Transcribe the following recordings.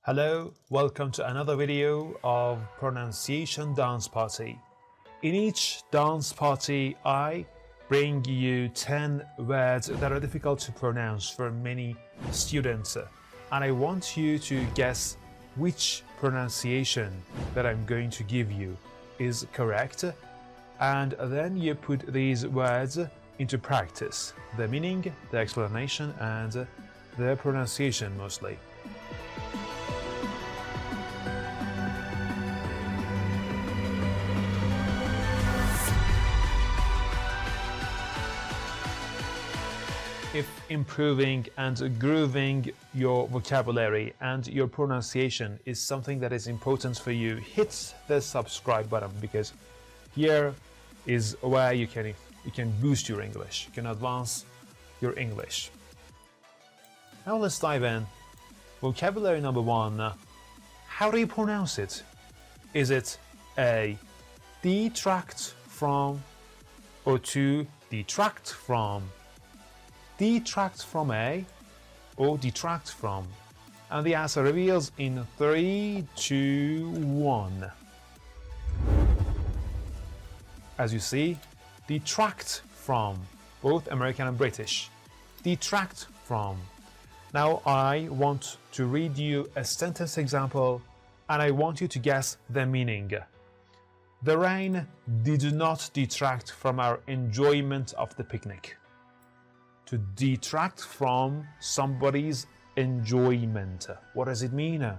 Hello, welcome to another video of Pronunciation Dance Party. In each dance party, I bring you 10 words that are difficult to pronounce for many students. And I want you to guess which pronunciation that I'm going to give you is correct. And then you put these words into practice. The meaning, the explanation, and the pronunciation mostly. If improving and grooving your vocabulary and your pronunciation is something that is important for you, hit the subscribe button, because here is where you can boost your English, you can advance your English. Now let's dive in. Vocabulary number 1. How do you pronounce it? Is it A, detract from, or to detract from? Detract from A or detract from? And the answer reveals in 3, 2, 1. As you see, detract from, both American and British. Detract from. Now I want to read you a sentence example and I want you to guess the meaning. The rain did not detract from our enjoyment of the picnic. To detract from somebody's enjoyment. What does it mean?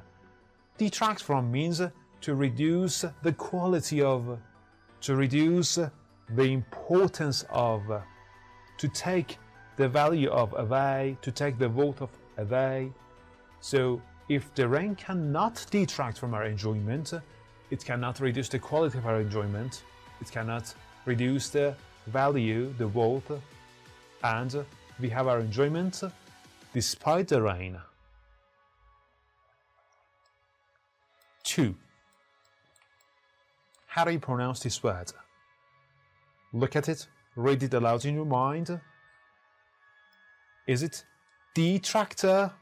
Detract from means to reduce the quality of, to reduce the importance of, to take the value of away, to take the vote of away. So if the rain cannot detract from our enjoyment, it cannot reduce the quality of our enjoyment, it cannot reduce the value, the vote, and we have our enjoyment despite the rain. 2. How do you pronounce this word? Look at it, read it aloud in your mind. Is it detractor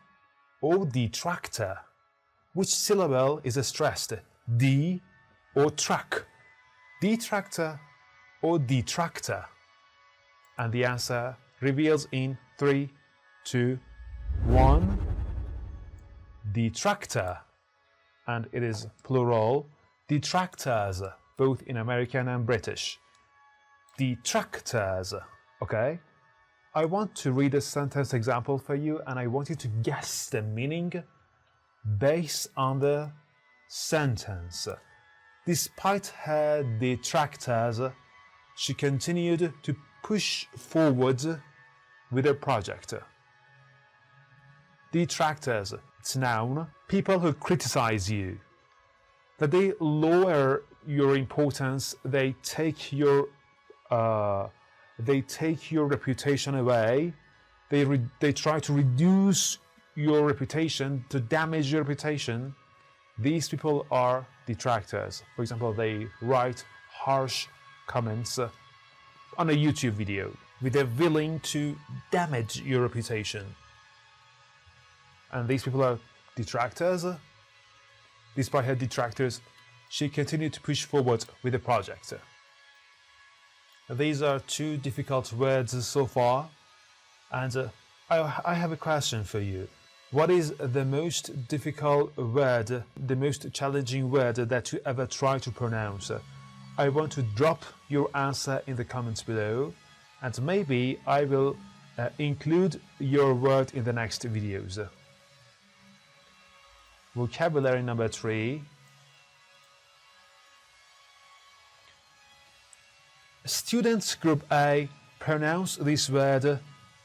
or detractor? Which syllable is stressed? D or track? Detractor or detractor? And the answer reveals in 3, 2, 1. Detractor. And it is plural. Detractors, both in American and British. Detractors. Okay? I want to read a sentence example for you and I want you to guess the meaning based on the sentence. Despite her detractors, she continued to push forward with her project. Detractors, it's noun, people who criticize you, that they lower your importance, they take your reputation away, they try to reduce your reputation, to damage your reputation. These people are detractors. For example, they write harsh comments on a YouTube video with a willing to damage your reputation. And these people are detractors. Despite her detractors, she continued to push forward with the project. These are 2 difficult words so far, and I have a question for you. What is the most difficult word, the most challenging word that you ever try to pronounce? I want to drop your answer in the comments below, and maybe I will include your word in the next videos. Vocabulary number 3. Students Group A pronounce this word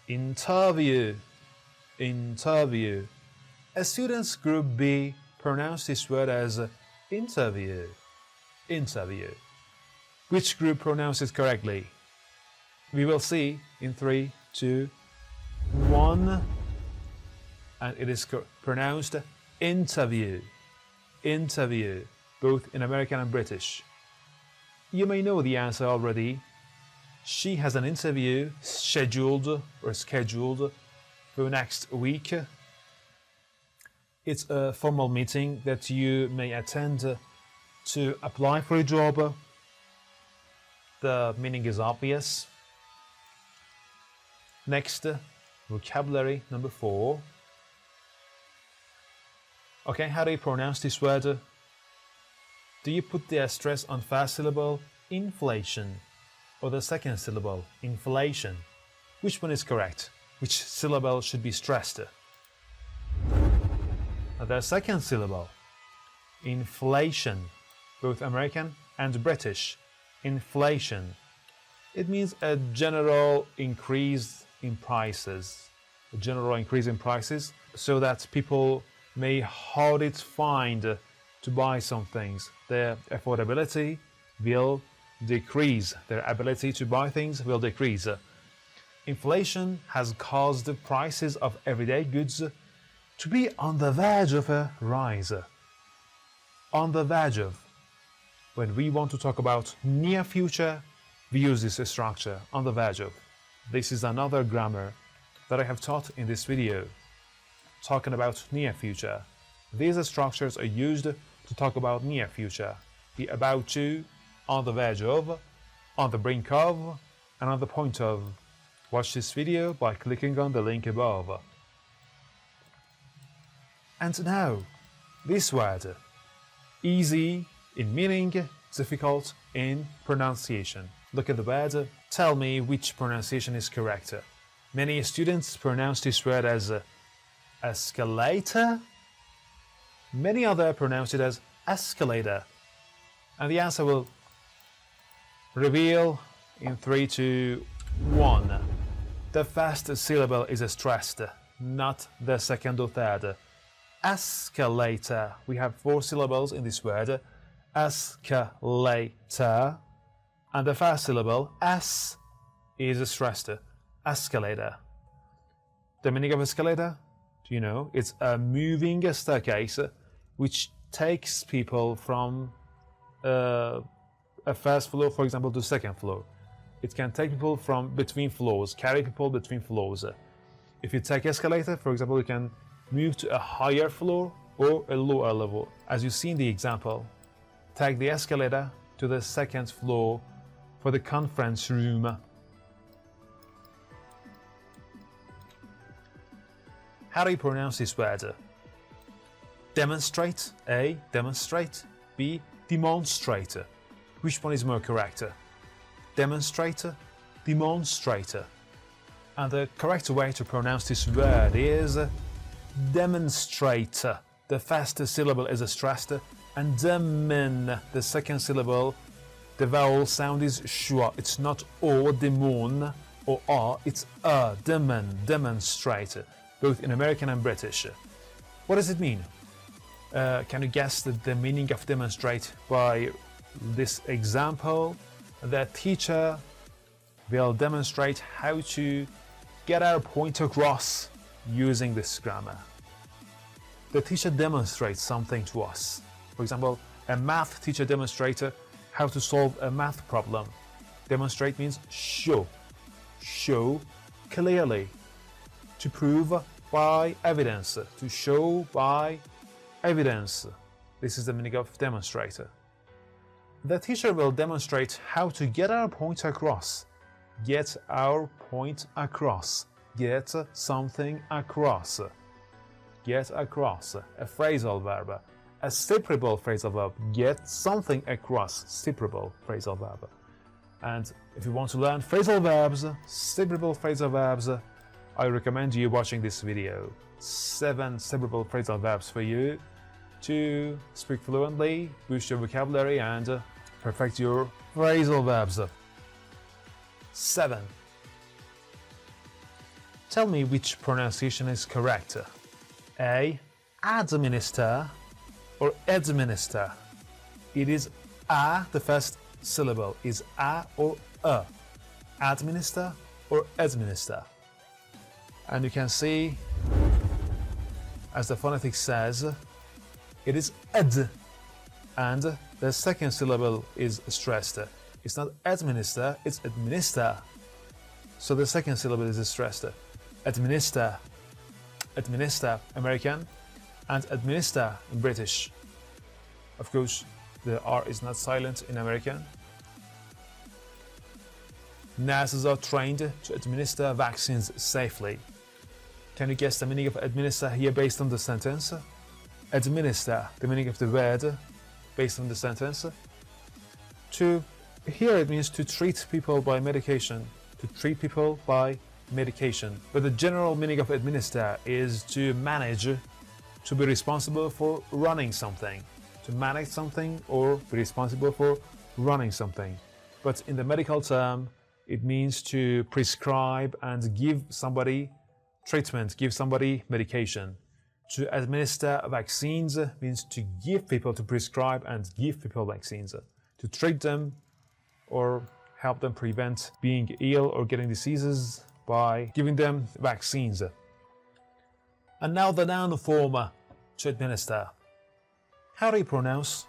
interview. Interview. Students Group B pronounce this word as interview. Interview. Which group pronounces it correctly? We will see in 3, 2, 1. And it is pronounced interview. Interview, both in American and British. You may know the answer already. She has an interview scheduled for next week. It's a formal meeting that you may attend to apply for a job. The meaning is obvious. Next, vocabulary number 4. Okay, how do you pronounce this word? Do you put the stress on first syllable, inflation, or the second syllable, inflation? Which one is correct? Which syllable should be stressed? The second syllable, inflation, both American and British. Inflation. It means a general increase in prices. A general increase in prices so that people may hardly find to buy some things. Their affordability will decrease. Their ability to buy things will decrease. Inflation has caused the prices of everyday goods to be on the verge of a rise. On the verge of. When we want to talk about near future, we use this structure, on the verge of. This is another grammar that I have taught in this video, talking about near future. These structures are used to talk about near future, the about to, on the verge of, on the brink of, and on the point of. Watch this video by clicking on the link above. And now, this word, easy in meaning, difficult in pronunciation. Look at the word, tell me which pronunciation is correct. Many students pronounce this word as escalator. Many others pronounce it as escalator. And the answer will reveal in 3, 2, 1. The first syllable is stressed, not the second or third. Escalator. We have 4 syllables in this word. Escalator. And the first syllable, S, is stressed. Escalator. The meaning of escalator? Do you know? It's a moving staircase which takes people from a first floor, for example, to second floor. It can take people from between floors, carry people between floors. If you take escalator, for example, you can move to a higher floor or a lower level. As you see in the example, take the escalator to the second floor for the conference room. How do you pronounce this word? Demonstrate, A, demonstrate, B, demonstrate. Which one is more correct? Demonstrator, demonstrator. And the correct way to pronounce this word is demonstrator. The first syllable is stressed, and demen, the second syllable, the vowel sound is schwa. It's not o, demon, or a, it's a, demen, demonstrate, both in American and British. What does it mean? Can you guess the meaning of demonstrate by this example? The teacher will demonstrate how to get our point across using this grammar. The teacher demonstrates something to us. For example, a math teacher demonstrates how to solve a math problem. Demonstrate means show. Show clearly. To prove by evidence. To show by evidence. This is the meaning of demonstrator. The teacher will demonstrate how to get our point across. Get our point across. Get something across. Get across. A phrasal verb. A separable phrasal verb. Get something across. Separable phrasal verb. And if you want to learn phrasal verbs, separable phrasal verbs, I recommend you watching this video. 7 separable phrasal verbs for you to speak fluently, boost your vocabulary, and perfect your phrasal verbs. 7. Tell me which pronunciation is correct. A. Administer or administer. It is a, the first syllable is a or a. Administer or administer. And you can see, as the phonetics says, it is ed, and the second syllable is stressed. It's not administer, it's administer. So the second syllable is stressed. Administer. Administer, American. and administer in British. Of course, the R is not silent in American. Nurses are trained to administer vaccines safely. Can you guess the meaning of administer here based on the sentence? Administer, the meaning of the word based on the sentence. Here it means to treat people by medication. To treat people by medication. But the general meaning of administer is to manage, to be responsible for running something. To manage something or be responsible for running something. But in the medical term, it means to prescribe and give somebody treatment, give somebody medication. To administer vaccines means to give people, to prescribe and give people vaccines. To treat them or help them prevent being ill or getting diseases by giving them vaccines. And now the noun form to administer. How do you pronounce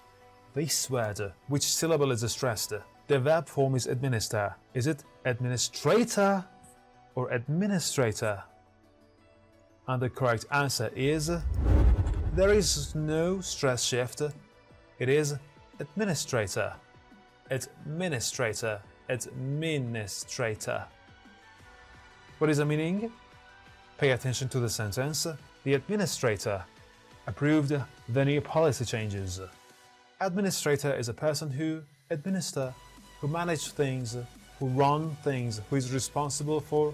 this word? Which syllable is stressed? The verb form is administer. Is it administrator or administrator? And the correct answer is, there is no stress shift. It is administrator. Administrator. Administrator. What is the meaning? Pay attention to the sentence. The administrator approved the new policy changes. Administrator is a person who administer, who manage things, who run things, who is responsible for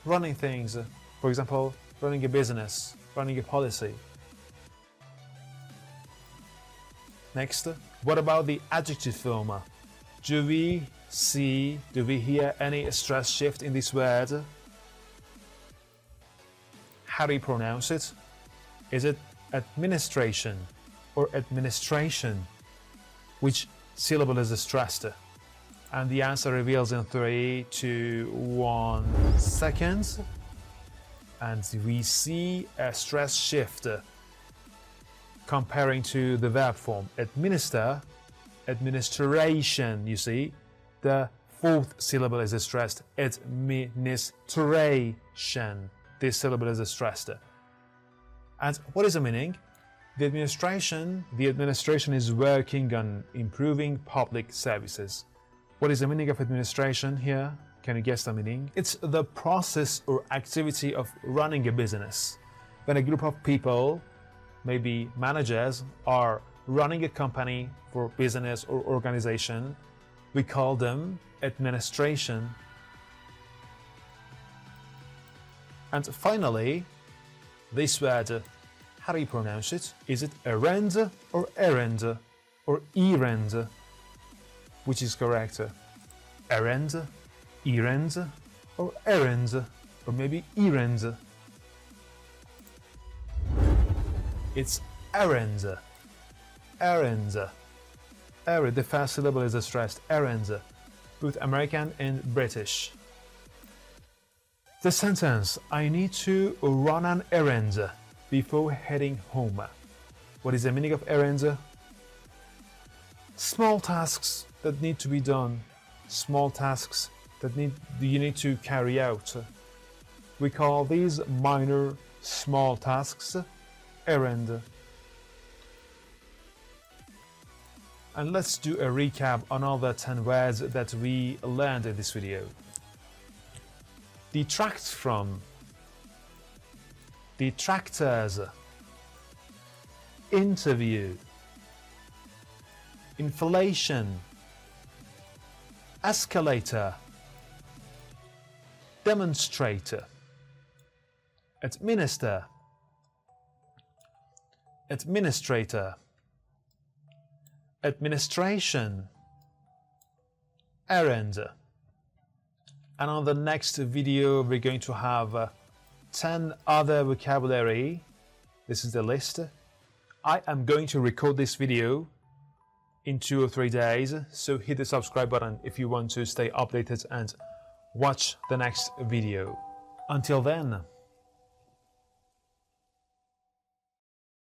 running things. For example, running a business, running a policy. Next, what about the adjective form? Do we hear any stress shift in this word? How do you pronounce it? Is it administration or administration? Which syllable is stressed? And the answer reveals in 3, 2, 1 seconds. And we see a stress shift comparing to the verb form. Administer, administration, you see. The 4th syllable is stressed. Administration. This syllable is stressed. And what is the meaning? The administration is working on improving public services. What is the meaning of administration here? Can you guess the meaning? It's the process or activity of running a business. When a group of people, maybe managers, are running a company for business or organization, we call them administration. And finally, this word, how do you pronounce it? Is it errand or errand or errand? Which is correct? Errand, errand, or errand, or maybe errand? It's errand. Errand. Errand. The first syllable is stressed. Errand. Both American and British. The sentence, I need to run an errand before heading home. What is the meaning of errand? Small tasks that need to be done. Small tasks that you need to carry out. We call these minor, small tasks errand. And let's do a recap on all the 10 words that we learned in this video. Detract from, detractors, interview, inflation, escalator, demonstrator, administer, administrator, administration, errand. And on the next video we're going to have 10 other vocabulary. This is the list. I am going to record this video in 2 or 3 days, so hit the subscribe button if you want to stay updated and watch the next video. Until then.